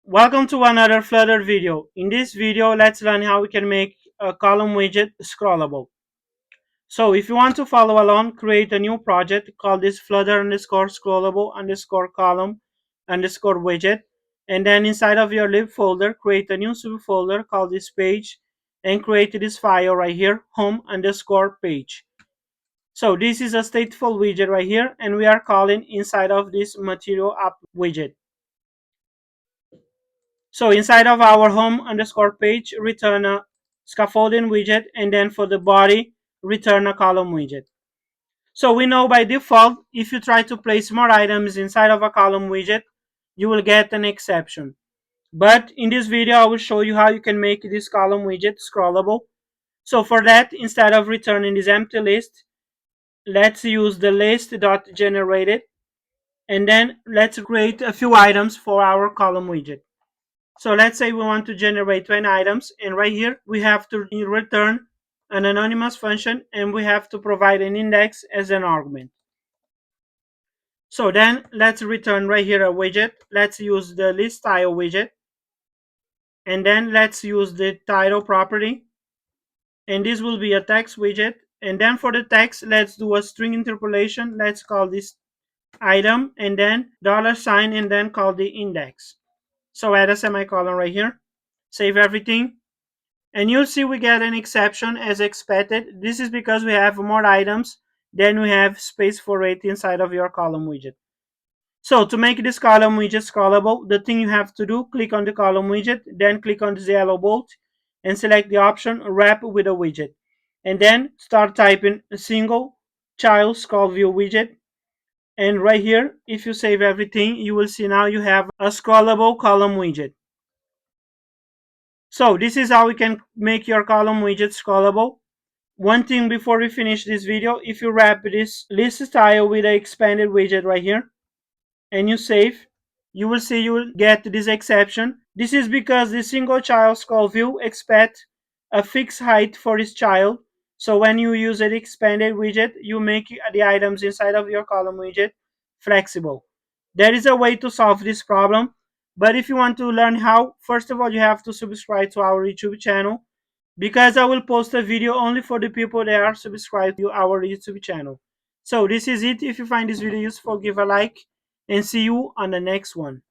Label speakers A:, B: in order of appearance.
A: Welcome to another Flutter video. In this video, let's learn how we can make a column widget scrollable. So if you want to follow along, create a new project, call this Flutter underscore scrollable underscore column underscore widget. And then inside of your lib folder, create a new subfolder, call this page, and create this file right here, home underscore page. So this is a stateful widget right here, and we are calling inside of this material app widget. So inside of our home underscore page, return a scaffolding widget, and then for the body, return a column widget. So we know by default, if you try to place more items inside of a column widget, you will get an exception. But in this video, I will show you how you can make this column widget scrollable. So for that, instead of returning this empty list, let's use the List.generate, and then let's create a few items for our column widget. So let's say we want to generate 20 items, and right here we have to return an anonymous function, and we have to provide an index as an argument. So then let's return right here a widget. Let's use the ListTile widget, and then let's use the title property, and this will be a text widget. And then for the text, let's do a string interpolation. Let's call this item, and then $, and then call the index. So add a semicolon right here, save everything, and you'll see we get an exception as expected. This is because we have more items than we have space for it inside of your column widget. So to make this column widget scrollable, the thing you have to do, click on the column widget, then click on the yellow bolt and select the option wrap with a widget, and then start typing SingleChildScrollView widget. And right here, if you save everything, you will see now you have a scrollable column widget. So this is how we can make your column widget scrollable. One thing before we finish this video, if you wrap this ListTile with an expanded widget right here and you save, you will see you will get this exception. This is because the SingleChildScrollView expects a fixed height for its child. So when you use an expanded widget, you make the items inside of your column widget flexible. There is a way to solve this problem, but if you want to learn how, first of all, you have to subscribe to our YouTube channel, because I will post a video only for the people that are subscribed to our YouTube channel. So this is it. If you find this video useful, give a like, and see you on the next one.